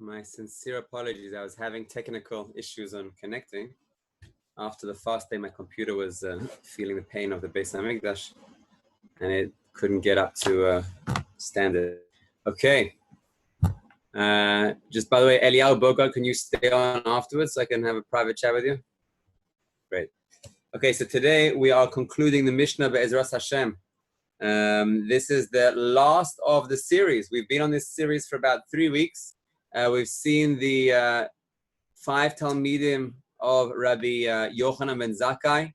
My sincere apologies. I was having technical issues on connecting. After the fast day, my computer was feeling the pain of the Beis Hamikdash, and it couldn't get up to standard. Okay. Just by the way, Eliyahu Bogart, can you stay on afterwards so I can have a private chat with you? Great. Okay, so today we are concluding the Mishnah Be'ezras Hashem. This is the last of the series. We've been on this series for about 3 weeks. We've seen the 5 Talmidim of Rabbi Yochanan ben Zakkai,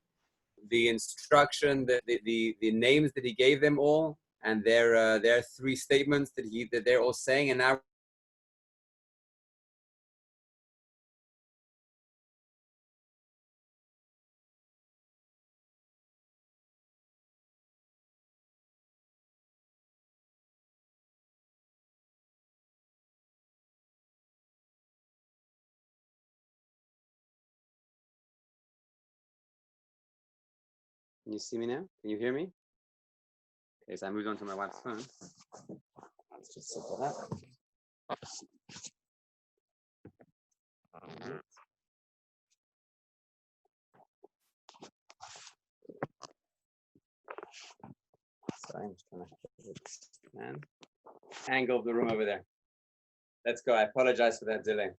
the instruction, the names that he gave them all, and their 3 statements that they're all saying. And now can you see me now? Can you hear me? Okay, so I moved on to my wife's phone. Let's just set that up. Sorry, I'm just trying to angle of the room over there. Let's go. I apologize for that delay.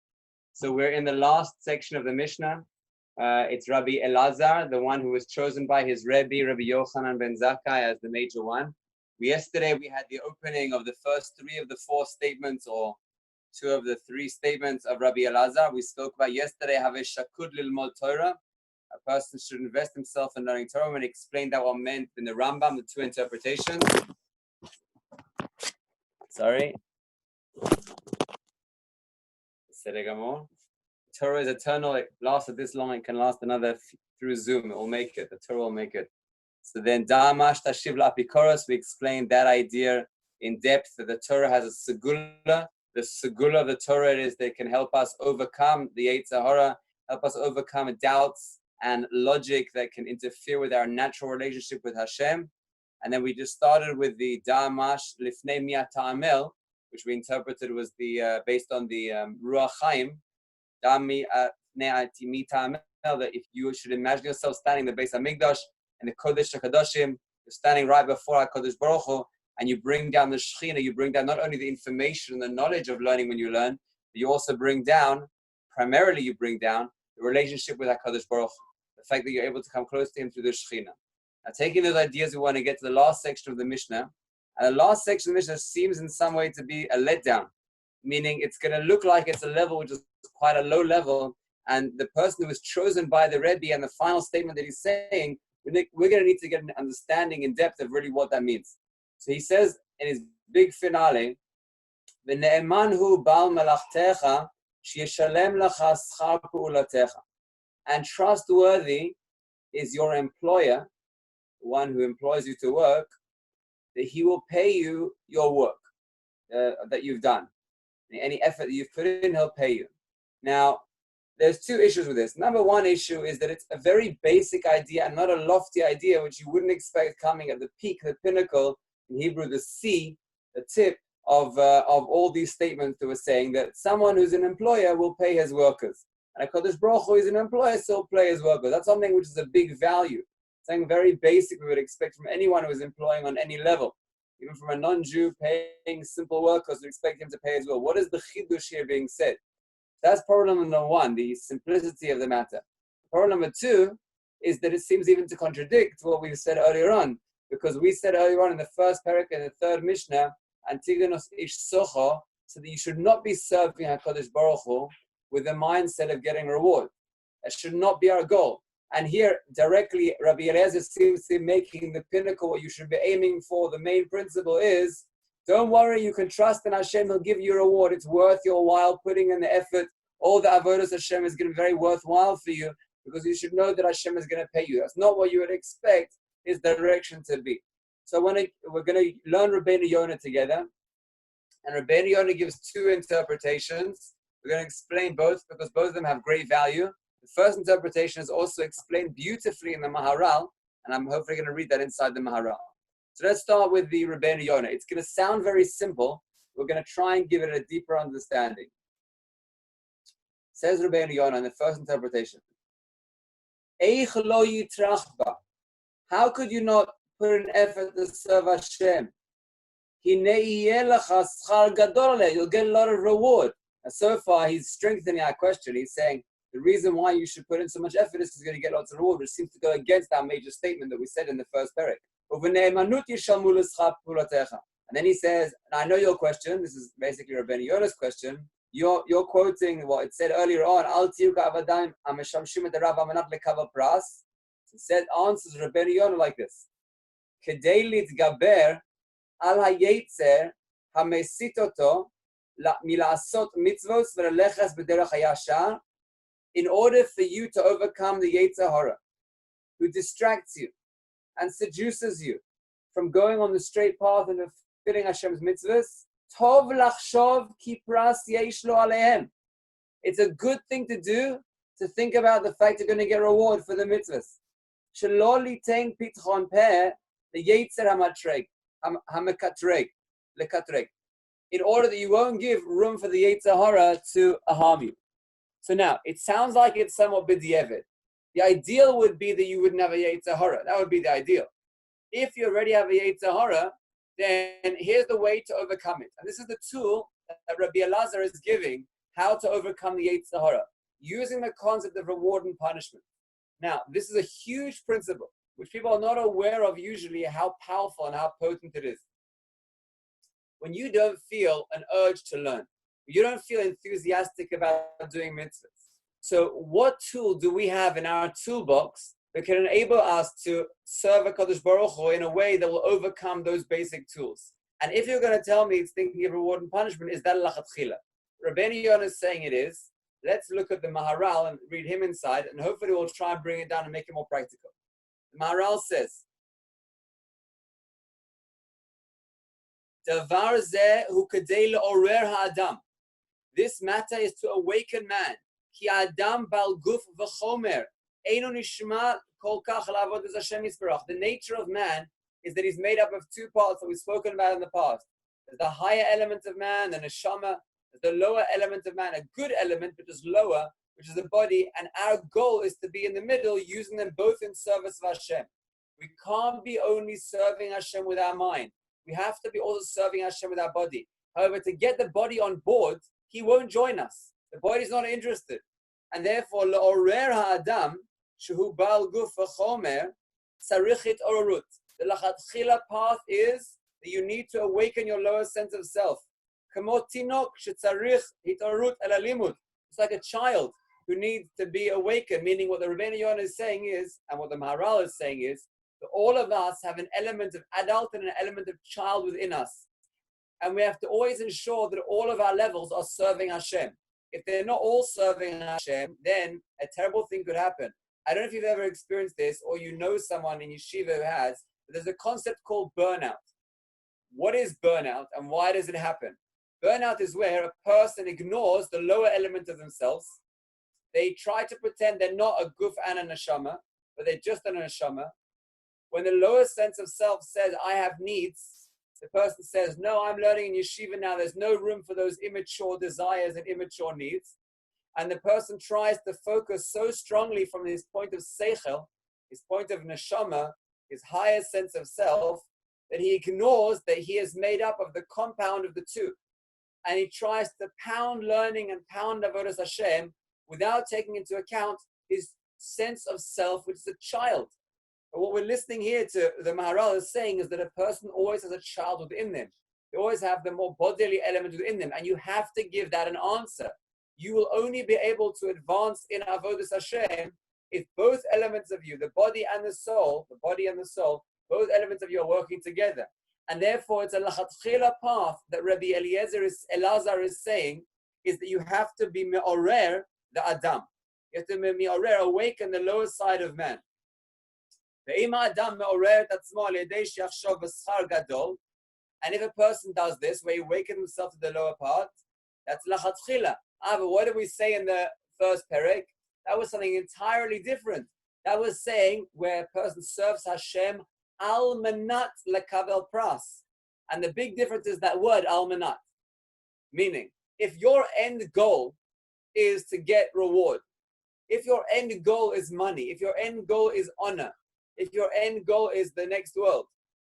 So we're in the last section of the Mishnah. It's Rabbi Elazar, the one who was chosen by his Rebbe, Rabbi Yochanan ben Zakkai, as the major one. Yesterday we had the opening of the first 3 of the 4 statements, or 2 of the 3 statements of Rabbi Elazar. We spoke about yesterday, have a shakud lilmod Torah. A person should invest himself in learning Torah, and explained that what meant in the Rambam, the 2 interpretations. Sorry. Torah is eternal. It lasted this long. It can last another through Zoom. It will make it. The Torah will make it. So then, Damash Tashiv La'apikoros, we explained that idea in depth, that the Torah has a segula. The segula of the Torah is that it can help us overcome the Yetzer Hara, help us overcome doubts and logic that can interfere with our natural relationship with Hashem. And then we just started with the Damash Lifnei Miat Ta'amel, which we interpreted was the based on the Ruach Chaim. That if you should imagine yourself standing in the Beis Hamikdash and the Kodesh HaKadoshim, you're standing right before HaKadosh Baruch Hu, and you bring down the Shechina, you bring down not only the information and the knowledge of learning when you learn, but you also bring down, primarily you bring down, the relationship with HaKadosh Baruch Hu, the fact that you're able to come close to him through the Shechina. Now, taking those ideas, we want to get to the last section of the Mishnah. And the last section of the Mishnah seems in some way to be a letdown, meaning it's going to look like it's a level which is quite a low level, and the person who was chosen by the Rebbe and the final statement that he's saying, we're going to need to get an understanding in depth of really what that means. So he says in his big finale, "V'ne'eman hu bal melachtecha sheyeshalem lecha schar pe'ulatecha," and trustworthy is your employer, the one who employs you to work, that he will pay you your work that you've done. Any effort that you've put in, he'll pay you. Now, there's 2 issues with this. Number 1 issue is that it's a very basic idea and not a lofty idea, which you wouldn't expect coming at the peak, the pinnacle, in Hebrew, the C, the tip of all these statements that we're saying, that someone who's an employer will pay his workers. And HaKadosh Baruch Hu is an employer, so he'll pay his workers. That's something which is a big value. Something very basic we would expect from anyone who is employing on any level. Even from a non-Jew paying simple workers, we expect him to pay as well. What is the chidush here being said? That's problem number 1, the simplicity of the matter. Problem number 2 is that it seems even to contradict what we said earlier on, because we said earlier on in the first parak in the 3rd Mishnah, Antigonos ish socho, so that you should not be serving HaKadosh Baruch Hu with the mindset of getting reward. That should not be our goal. And here, directly, Rabbi Eliezer seems to be making the pinnacle, what you should be aiming for. The main principle is, don't worry, you can trust in Hashem, he'll give you a reward. It's worth your while putting in the effort. All the avodas Hashem is going to be very worthwhile for you, because you should know that Hashem is going to pay you. That's not what you would expect his direction to be. So we're going to learn Rabbeinu Yonah together. And Rabbeinu Yonah gives 2 interpretations. We're going to explain both, because both of them have great value. The first interpretation is also explained beautifully in the Maharal, and I'm hopefully going to read that inside the Maharal. So let's start with the Rabbeinu Yonah. It's going to sound very simple. We're going to try and give it a deeper understanding. Says Rabbeinu Yonah in the first interpretation. Eich lo yitrach ba. How could you not put an effort to serve Hashem? You'll get a lot of reward. And so far, he's strengthening our question. He's saying the reason why you should put in so much effort is because you're going to get lots of reward, which seems to go against our major statement that we said in the first parak. And then he says, and I know your question, this is basically Rabbeinu Yonah's question, you're quoting what it said earlier on, it said, answers Rabbeinu Yonah like this. על היצר המסית אותו מלעשות מצוות וללכת בדרך הישר, in order for you to overcome the Yetzer Hara, who distracts you and seduces you from going on the straight path and fulfilling Hashem's mitzvahs. Tov lachshov ki pras yesh lo aleihem. It's a good thing to do, to think about the fact you're going to get reward for the mitzvahs. Shelo litain pitchon peh the Yetzer hamatreg. In order that you won't give room for the Yetzer Hara to harm you. So now, it sounds like it's somewhat b'di'evet. The ideal would be that you wouldn't have a Yetzer Hara. That would be the ideal. If you already have a Yetzer Hara, then here's the way to overcome it. And this is the tool that Rabbi Elazar is giving, how to overcome the Yetzer Hara, using the concept of reward and punishment. Now, this is a huge principle, which people are not aware of usually, how powerful and how potent it is. When you don't feel an urge to learn, you don't feel enthusiastic about doing mitzvahs. So what tool do we have in our toolbox that can enable us to serve HaKadosh Baruch Hu in a way that will overcome those basic tools? And if you're going to tell me it's thinking of reward and punishment, is that lachatchila? Rabbeinu Yonah is saying it is. Let's look at the Maharal and read him inside, and hopefully we'll try and bring it down and make it more practical. Maharal says, Davar zeh hu kadei le'orer ha'adam. This matter is to awaken man. Ki adam bal guf v'chomer. Eino nishma kol kach la'avodas Hashem yisbarach. The nature of man is that he's made up of two parts that we've spoken about in the past. There's the higher element of man, the neshama. There's the lower element of man, a good element, but just lower, which is the body. And our goal is to be in the middle, using them both in service of Hashem. We can't be only serving Hashem with our mind. We have to be also serving Hashem with our body. However, to get the body on board, he won't join us. The body's not interested. And therefore, le'orer ha'adam, shehu bal guf v'chomer, tzarichit ororut. The lachatchila path is that you need to awaken your lower sense of self. Kamo tinok shetzarich hitorut el alimut. It's like a child who needs to be awakened, meaning what the Rabbeinu Yonah is saying is, and what the Maharal is saying is, that all of us have an element of adult and an element of child within us. And we have to always ensure that all of our levels are serving Hashem. If they're not all serving Hashem, then a terrible thing could happen. I don't know if you've ever experienced this, or you know someone in yeshiva who has, but there's a concept called burnout. What is burnout and why does it happen? Burnout is where a person ignores the lower element of themselves. They try to pretend they're not a guf and a neshama, but they're just a neshama. When the lower sense of self says, I have needs, the person says, no, I'm learning in yeshiva now. There's no room for those immature desires and immature needs. And the person tries to focus so strongly from his point of seichel, his point of neshama, his higher sense of self, that he ignores that he is made up of the compound of the two. And he tries to pound learning and pound avodas Hashem without taking into account his sense of self, which is a child. But what we're listening here to the Maharal is saying is that a person always has a child within them. They always have the more bodily element within them. And you have to give that an answer. You will only be able to advance in avodas Hashem if both elements of you, the body and the soul, both elements of you are working together. And therefore, it's a lachatchila path that Rabbi Elazar is saying, is that you have to be me'orer the Adam. You have to be me'orer, awaken the lower side of man. And if a person does this, where he awakens himself to the lower part, that's lachatchila. But what did we say in the first perek? That was something entirely different. That was saying where a person serves Hashem al manat lekavel pras. And the big difference is that word al manat. Meaning, if your end goal is to get reward, if your end goal is money, if your end goal is honor, if your end goal is the next world,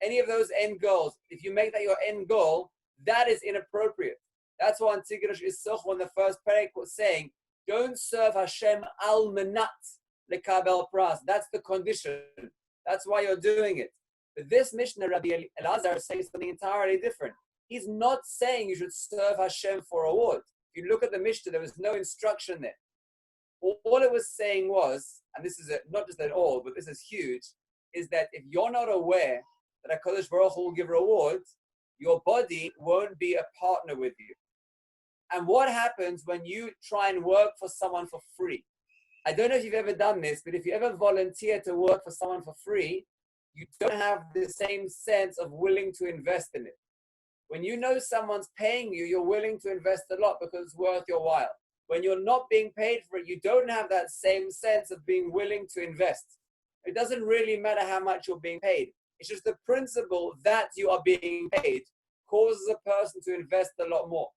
any of those end goals, if you make that your end goal, that is inappropriate. That's why Antigonus Isoch in the first Pirkei was saying, don't serve Hashem al menat lekabel pras. That's the condition. That's why you're doing it. But this Mishnah, Rabbi Elazar, is saying something entirely different. He's not saying you should serve Hashem for reward. If you look at the Mishnah, there was no instruction there. All it was saying was, and this is not just at all, but this is huge, is that if you're not aware that HaKadosh Baruch Hu will give rewards, your body won't be a partner with you. And what happens when you try and work for someone for free? I don't know if you've ever done this, but if you ever volunteer to work for someone for free, you don't have the same sense of willing to invest in it. When you know someone's paying you, you're willing to invest a lot because it's worth your while. When you're not being paid for it, you don't have that same sense of being willing to invest. It doesn't really matter how much you're being paid. It's just the principle that you are being paid causes a person to invest a lot more.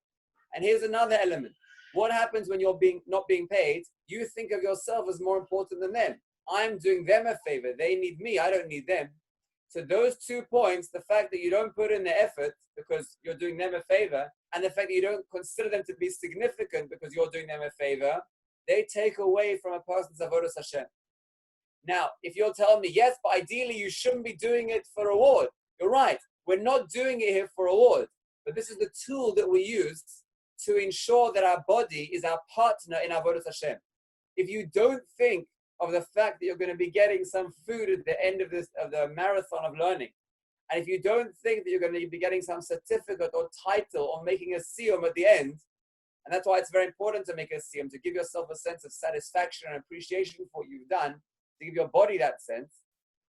And here's another element. What happens when you're not being paid? You think of yourself as more important than them. I'm doing them a favor. They need me. I don't need them. So those 2 points, the fact that you don't put in the effort because you're doing them a favor, and the fact that you don't consider them to be significant because you're doing them a favor, they take away from a person's avodas Hashem. Now, if you're telling me, yes, but ideally you shouldn't be doing it for reward, you're right. We're not doing it here for reward, but this is the tool that we use to ensure that our body is our partner in avodas Hashem. If you don't think of the fact that you're going to be getting some food at the end of the marathon of learning, and if you don't think that you're going to be getting some certificate or title or making a siyum at the end, and that's why it's very important to make a siyum, to give yourself a sense of satisfaction and appreciation for what you've done, to give your body that sense,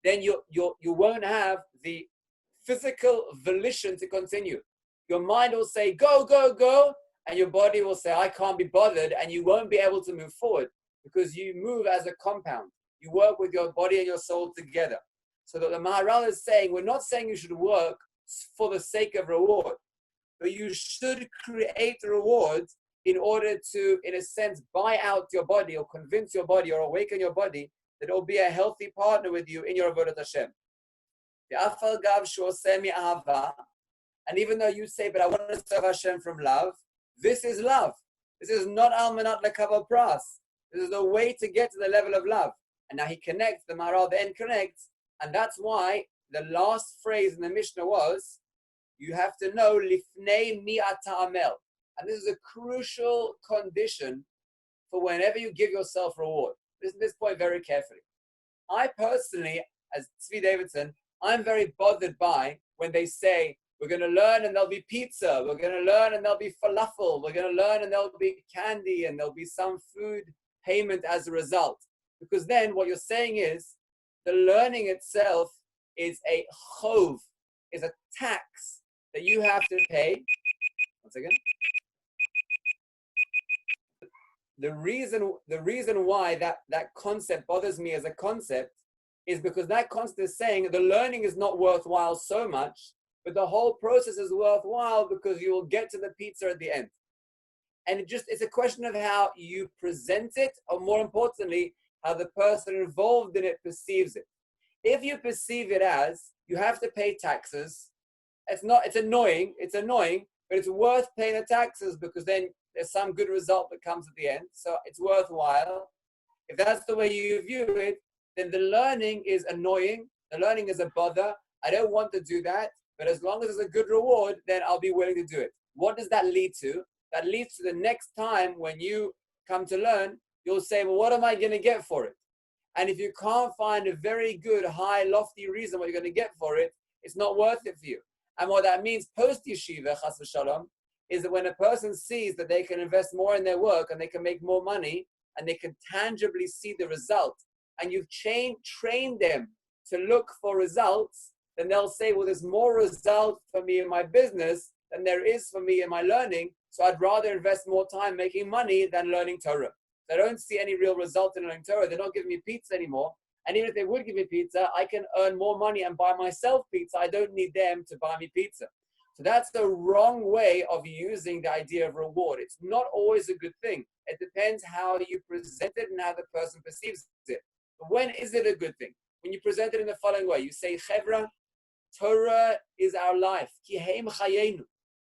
then you won't have the physical volition to continue. Your mind will say, go, go, go, and your body will say, I can't be bothered, and you won't be able to move forward because you move as a compound. You work with your body and your soul together. So that the Maharal is saying, we're not saying you should work for the sake of reward, but you should create rewards in order to, in a sense, buy out your body or convince your body or awaken your body that it will be a healthy partner with you in your avodat Hashem. And even though you say, but I want to serve Hashem from love, this is love. This is not almanat lekabel pras. This is the way to get to the level of love. And now he connects, the Maharal then connects, and that's why the last phrase in the Mishnah was, you have to know, lifnei mi ata amel. And this is a crucial condition for whenever you give yourself reward. Listen to this point very carefully. I personally, as Tzvi Davidson, I'm very bothered by when they say, we're going to learn and there'll be pizza, we're going to learn and there'll be falafel, we're going to learn and there'll be candy and there'll be some food payment as a result. Because then what you're saying is, the learning itself is a chov, is a tax that you have to pay. Once again. The reason why that concept bothers me as a concept is because that concept is saying the learning is not worthwhile so much, but the whole process is worthwhile because you will get to the pizza at the end. And it's a question of how you present it, or more importantly, how the person involved in it perceives it. If you perceive it as you have to pay taxes, it's annoying, but it's worth paying the taxes because then there's some good result that comes at the end. So it's worthwhile. If that's the way you view it, then the learning is annoying. The learning is a bother. I don't want to do that. But as long as there's a good reward, then I'll be willing to do it. What does that lead to? That leads to the next time when you come to learn, you'll say, well, what am I going to get for it? And if you can't find a very good, high, lofty reason what you're going to get for it, it's not worth it for you. And what that means post-yeshiva, chas v'shalom, is that when a person sees that they can invest more in their work and they can make more money and they can tangibly see the result, and you've trained them to look for results, then they'll say, well, there's more result for me in my business than there is for me in my learning, so I'd rather invest more time making money than learning Torah. So I don't see any real result in learning Torah. They're not giving me pizza anymore. And even if they would give me pizza, I can earn more money and buy myself pizza. I don't need them to buy me pizza. So that's the wrong way of using the idea of reward. It's not always a good thing. It depends how you present it and how the person perceives it. But when is it a good thing? When you present it in the following way. You say, Chevra, Torah is our life. Ki heim chayenu.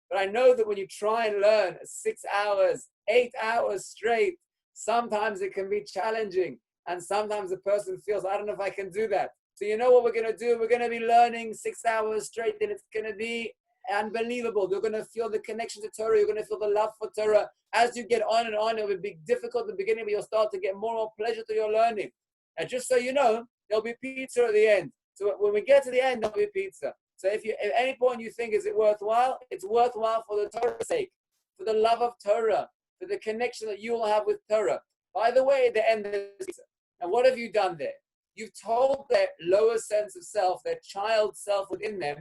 But I know that when you try and learn 6 hours, 8 hours straight, sometimes it can be challenging. And sometimes the person feels, I don't know if I can do that. So you know what we're going to do? We're going to be learning 6 hours straight, and it's going to be unbelievable. You're going to feel the connection to Torah. You're going to feel the love for Torah. As you get on and on, it will be difficult at the beginning, but you'll start to get more and more pleasure to your learning. And just so you know, there'll be pizza at the end. So when we get to the end, there'll be pizza. So if at any point you think, is it worthwhile? It's worthwhile for the Torah's sake, for the love of Torah, for the connection that you will have with Torah. By the way, at the end, there's pizza. And what have you done there? You've told their lower sense of self, their child self within them,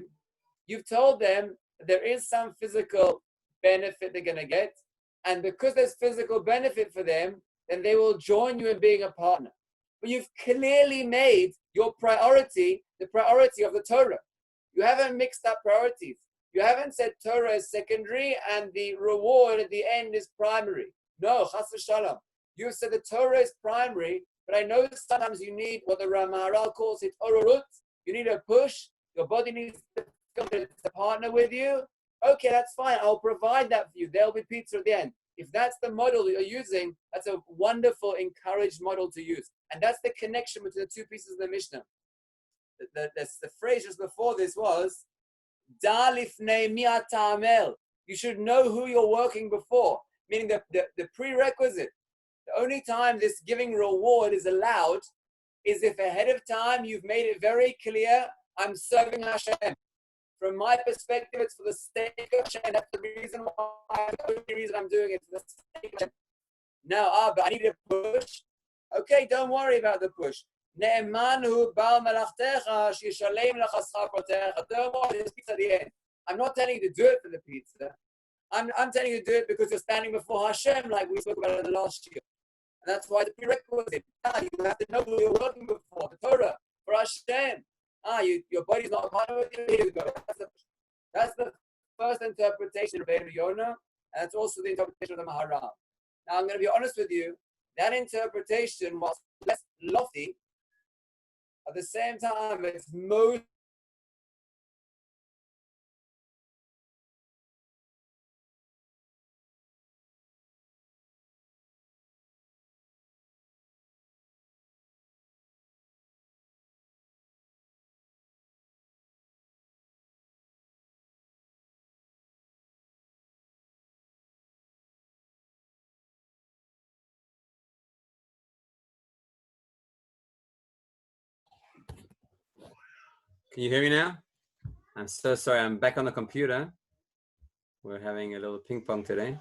you've told them that there is some physical benefit they're going to get. And because there's physical benefit for them, then they will join you in being a partner. But you've clearly made your priority the priority of the Torah. You haven't mixed up priorities. You haven't said Torah is secondary and the reward at the end is primary. No, chas v'shalom. You've said the Torah is primary, but I know sometimes you need what the Maharal calls it ororut. You need a push. Your body needs to partner with you. Okay, that's fine. I'll provide that for you. There'll be pizza at the end. If that's the model that you're using, that's a wonderful, encouraged model to use. And that's the connection between the two pieces of the Mishnah. The phrase just before this was, Da lifnei mi ta'amel. You should know who you're working before. Meaning the prerequisite. The only time this giving reward is allowed is if ahead of time you've made it very clear, I'm serving Hashem. From my perspective, it's for the sake of Hashem. That's the reason why, the only reason I'm doing it, for the sake of Hashem. Now, but I need a push. Okay, don't worry about the push. Ne'eman hu ba'al malachtecha sheyishalem lecha schar pratecha. Don't worry, there's pizza at the end. I'm not telling you to do it for the pizza. I'm telling you to do it because you're standing before Hashem, like we spoke about it last year. And that's why the prerequisite. You have to know who you're working before, the Torah, for Hashem. Your body's not a partner with you. Here you go. That's the first interpretation of Rabbeinu Yonah, and that's also the interpretation of the Maharal. Now, I'm going to be honest with you. That interpretation was less lofty. At the same time, it's most Can you hear me now? I'm so sorry. I'm back on the computer. We're having a little ping pong today.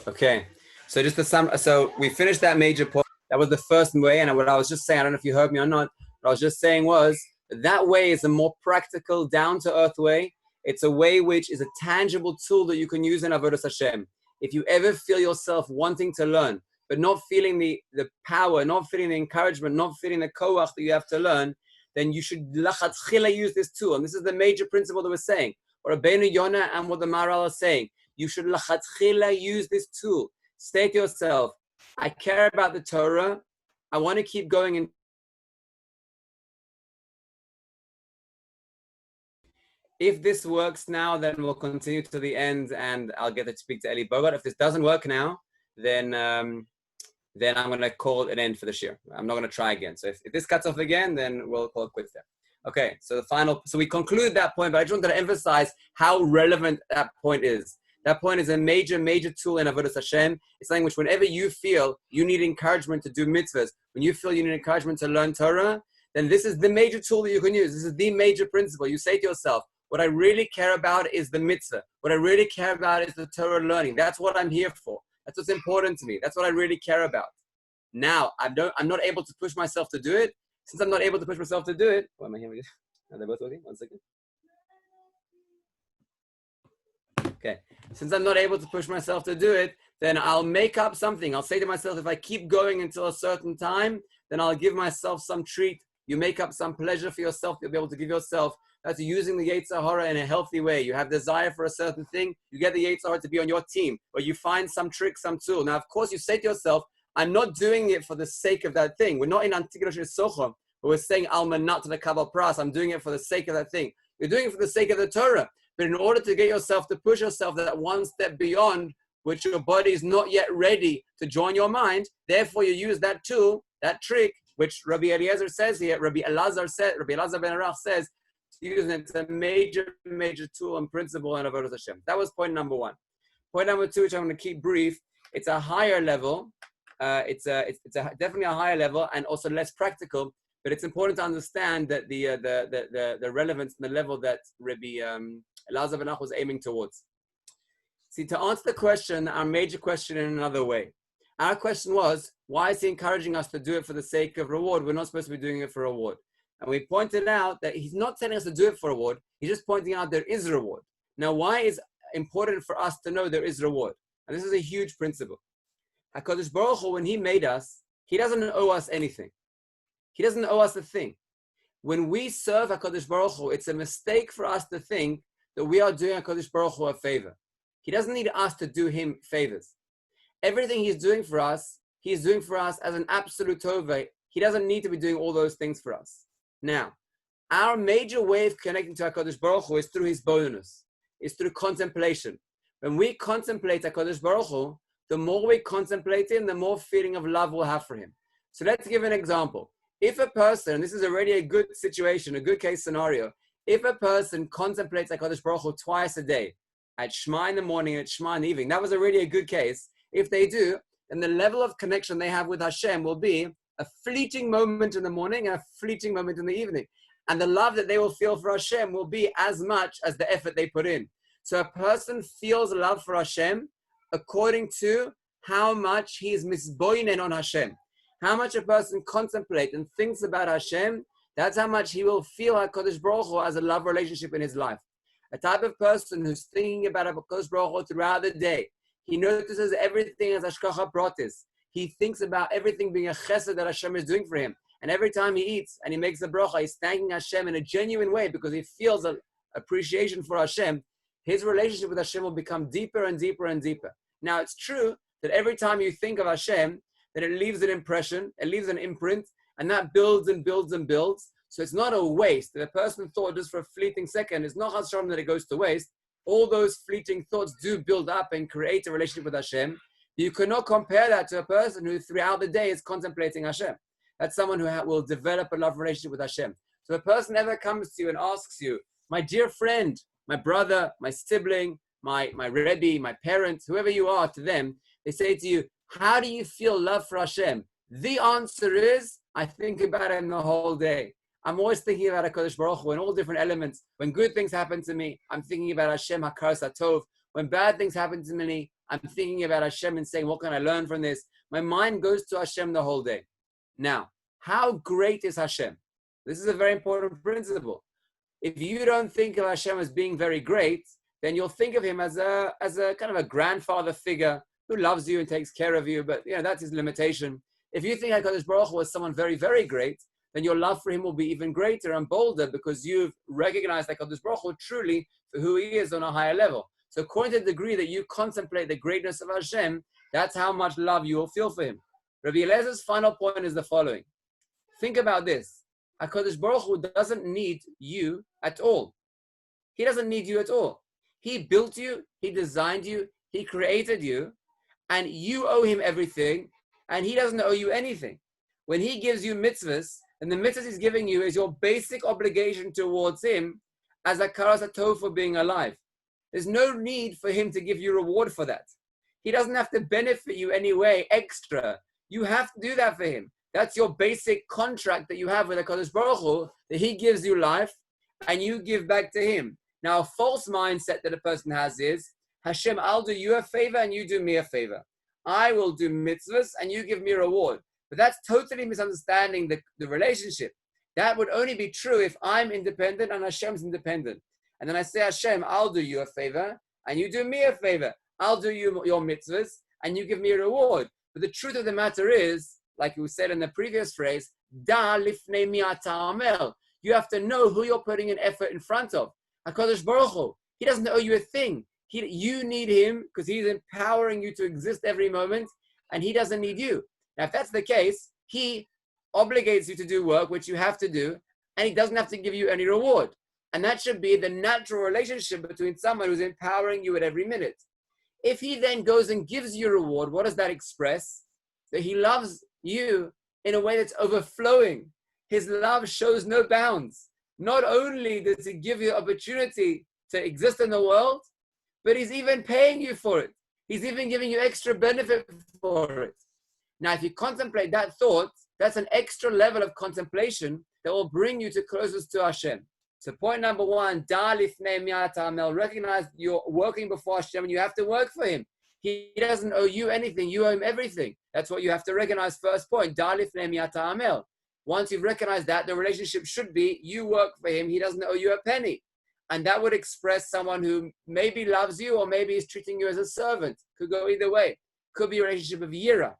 Okay. So just to sum, so we finished that major point. That was the first way. And what I was just saying, I don't know if you heard me or not, what I was just saying was that way is a more practical, down-to-earth way. It's a way which is a tangible tool that you can use in Avodas Hashem. If you ever feel yourself wanting to learn, but not feeling the power, not feeling the encouragement, not feeling the koach that you have to learn, then you should lachatchila use this tool. And this is the major principle that we're saying. What Rabbeinu Yonah and what the Maharal are saying. You should lachatchila use this tool. Say to yourself, I care about the Torah. I want to keep going. And if this works now, then we'll continue to the end and I'll get to speak to Eli Bogart. If this doesn't work now, then I'm going to call it an end for this year. I'm not going to try again. So if this cuts off again, then we'll call it quits there. Okay, so so we concluded that point, but I just wanted to emphasize how relevant that point is. That point is a major, major tool in Avodas Hashem. It's something which whenever you feel you need encouragement to do mitzvahs, when you feel you need encouragement to learn Torah, then this is the major tool that you can use. This is the major principle. You say to yourself, what I really care about is the mitzvah. What I really care about is the Torah learning. That's what I'm here for. That's what's important to me. That's what I really care about. Now, I'm not able to push myself to do it. Since I'm not able to push myself to do it, what am I hearing? Are they both working? 1 second. Okay. Since I'm not able to push myself to do it, then I'll make up something. I'll say to myself, if I keep going until a certain time, then I'll give myself some treat. You make up some pleasure for yourself. You'll be able to give yourself That's using the Yetzer Hara in a healthy way. You have desire for a certain thing, you get the Yetzer Hara to be on your team, or you find some trick, some tool. Now, of course, you say to yourself, I'm not doing it for the sake of that thing. We're not in Antigonosh Sochom, but we're saying Almanat to the Kabbalah Pras. I'm doing it for the sake of that thing. You're doing it for the sake of the Torah. But in order to get yourself to push yourself that one step beyond, which your body is not yet ready to join your mind, therefore you use that tool, that trick, which Rabbi Eliezer says here, Rabbi Elazar ben Arach says, using it. It's a major, major tool and principle in Avodas Hashem. That was point number one. Point number two, which I'm going to keep brief, it's a higher level. It's definitely a higher level and also less practical, but it's important to understand that the relevance and the level that Rabbi Elazar ben Arach was aiming towards. See, to answer the question, our major question in another way. Our question was, why is he encouraging us to do it for the sake of reward? We're not supposed to be doing it for reward. And we pointed out that he's not telling us to do it for reward. He's just pointing out there is reward. Now, why is it important for us to know there is reward? And this is a huge principle. HaKadosh Baruch Hu, when he made us, he doesn't owe us anything. He doesn't owe us a thing. When we serve HaKadosh Baruch Hu, it's a mistake for us to think that we are doing HaKadosh Baruch Hu a favor. He doesn't need us to do him favors. Everything he's doing for us as an absolute tova. He doesn't need to be doing all those things for us. Now, our major way of connecting to HaKadosh Baruch Hu is through his bonus, is through contemplation. When we contemplate HaKadosh Baruch Hu, the more we contemplate him, the more feeling of love we'll have for him. So let's give an example. If a person, this is already a good situation, a good case scenario, if a person contemplates HaKadosh Baruch Hu twice a day, at Shema in the morning, at Shema in the evening, that was already a good case. If they do, then the level of connection they have with Hashem will be a fleeting moment in the morning and a fleeting moment in the evening. And the love that they will feel for Hashem will be as much as the effort they put in. So a person feels love for Hashem according to how much he is misboinen on Hashem. How much a person contemplates and thinks about Hashem, that's how much he will feel HaKadosh Baruch Hu as a love relationship in his life. A type of person who's thinking about HaKadosh Baruch Hu throughout the day, he notices everything as Hashgacha Pratis. He thinks about everything being a chesed that Hashem is doing for him. And every time he eats and he makes a bracha, he's thanking Hashem in a genuine way because he feels an appreciation for Hashem. His relationship with Hashem will become deeper and deeper and deeper. Now, it's true that every time you think of Hashem, that it leaves an impression, it leaves an imprint, and that builds and builds and builds. So it's not a waste. If a person thought just for a fleeting second, it's not Chas Shalom that it goes to waste. All those fleeting thoughts do build up and create a relationship with Hashem. You cannot compare that to a person who throughout the day is contemplating Hashem. That's someone who will develop a love relationship with Hashem. So if a person ever comes to you and asks you, my dear friend, my brother, my sibling, my Rebbe, my parents, whoever you are to them, they say to you, how do you feel love for Hashem? The answer is, I think about him the whole day. I'm always thinking about HaKadosh Baruch Hu in all different elements. When good things happen to me, I'm thinking about Hashem HaKaras HaTov. When bad things happen to me, I'm thinking about Hashem and saying, what can I learn from this? My mind goes to Hashem the whole day. Now, how great is Hashem? This is a very important principle. If you don't think of Hashem as being very great, then you'll think of him as a kind of a grandfather figure who loves you and takes care of you, but that's his limitation. If you think HaKadosh Baruch Hu was someone very, very great, then your love for him will be even greater and bolder because you've recognized HaKadosh Baruch Hu truly for who he is on a higher level. So according to the degree that you contemplate the greatness of Hashem, that's how much love you will feel for him. Rabbi Eliezer's final point is the following. Think about this. HaKadosh Baruch Hu doesn't need you at all. He doesn't need you at all. He built you, he designed you, he created you, and you owe him everything, and he doesn't owe you anything. When he gives you mitzvahs, and the mitzvahs he's giving you is your basic obligation towards him as a karas hatov for being alive. There's no need for him to give you reward for that. He doesn't have to benefit you anyway extra. You have to do that for him. That's your basic contract that you have with HaKadosh Baruch Hu, that he gives you life and you give back to him. Now, a false mindset that a person has is, Hashem, I'll do you a favor and you do me a favor. I will do mitzvahs and you give me a reward. But that's totally misunderstanding the relationship. That would only be true if I'm independent and Hashem's independent. And then I say, Hashem, I'll do you a favor and you do me a favor. I'll do you your mitzvahs and you give me a reward. But the truth of the matter is, like we said in the previous phrase, Da lifnei mi ata amel. You have to know who you're putting an effort in front of. HaKadosh Baruch Hu, he doesn't owe you a thing. You need him because he's empowering you to exist every moment, and he doesn't need you. Now, if that's the case, he obligates you to do work, which you have to do, and he doesn't have to give you any reward. And that should be the natural relationship between someone who's empowering you at every minute. If he then goes and gives you a reward, what does that express? That he loves you in a way that's overflowing. His love shows no bounds. Not only does he give you the opportunity to exist in the world, but he's even paying you for it. He's even giving you extra benefit for it. Now, if you contemplate that thought, that's an extra level of contemplation that will bring you to closest to Hashem. So point number one, da lifnei mi'at ha'amel, recognize you're working before Hashem and you have to work for him. He doesn't owe you anything, you owe him everything. That's what you have to recognize. First point, da lifnei mi'at ha'amel. Once you've recognized that, the relationship should be you work for him, he doesn't owe you a penny. And that would express someone who maybe loves you or maybe is treating you as a servant. Could go either way. Could be a relationship of yira.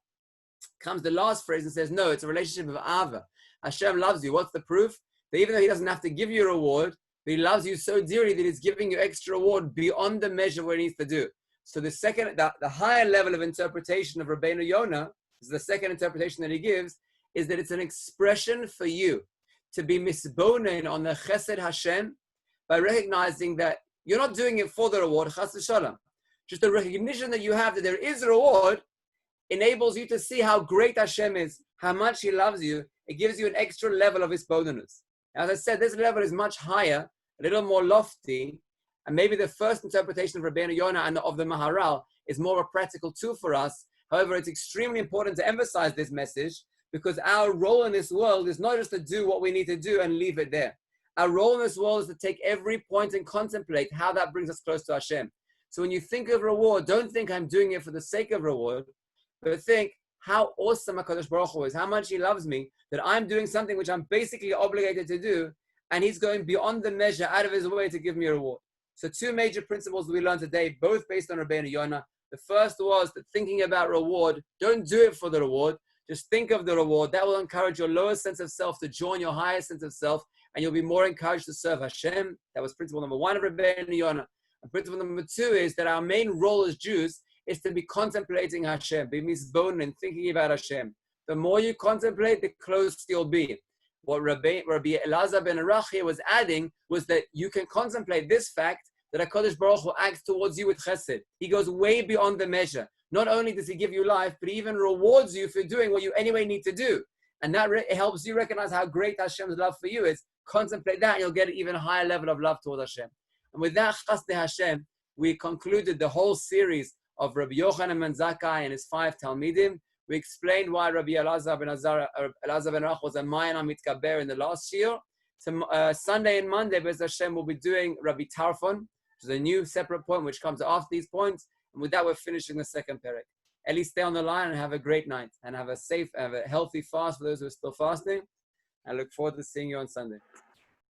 Comes the last phrase and says, no, it's a relationship of ava. Hashem loves you. What's the proof? That even though he doesn't have to give you a reward, but he loves you so dearly that he's giving you extra reward beyond the measure what he needs to do. So the higher level of interpretation of Rabbeinu Yonah, is the second interpretation that he gives, is that it's an expression for you to be misbonen on the chesed Hashem by recognizing that you're not doing it for the reward, chas v'shalom. Just the recognition that you have that there is a reward enables you to see how great Hashem is, how much he loves you. It gives you an extra level of his bonus. As I said, this level is much higher, a little more lofty, and maybe the first interpretation of Rabbeinu Yonah and of the Maharal is more a practical tool for us. However, it's extremely important to emphasize this message because our role in this world is not just to do what we need to do and leave it there. Our role in this world is to take every point and contemplate how that brings us close to Hashem. So when you think of reward, don't think I'm doing it for the sake of reward, but think how awesome HaKadosh Baruch Hu is, how much he loves me, that I'm doing something which I'm basically obligated to do, and he's going beyond the measure, out of his way to give me a reward. So two major principles we learned today, both based on Rabbeinu Yonah. The first was that thinking about reward, don't do it for the reward, just think of the reward. That will encourage your lowest sense of self to join your highest sense of self, and you'll be more encouraged to serve Hashem. That was principle number one of Rabbeinu Yonah. And principle number two is that our main role as Jews is to be contemplating Hashem, be misbonen and thinking about Hashem. The more you contemplate, the closer you'll be. What Rabbi Elazar ben Arachia was adding was that you can contemplate this fact that HaKadosh Baruch Hu acts towards you with chesed. He goes way beyond the measure. Not only does he give you life, but he even rewards you for doing what you anyway need to do. And that helps you recognize how great Hashem's love for you is. Contemplate that and you'll get an even higher level of love towards Hashem. And with that, Chasdei Hashem, we concluded the whole series of Rabbi Yochanan ben Zakkai and his 5 Talmidim. We explained why Rabbi Elazar ben Arach was a Mayan HaMitkaber in the last year. So, Sunday and Monday, Bez Hashem, we'll be doing Rabbi Tarfon, which is a new separate point which comes after these points. And with that, we're finishing the second perek. Eli, stay on the line and have a great night. And have a healthy fast for those who are still fasting. I look forward to seeing you on Sunday.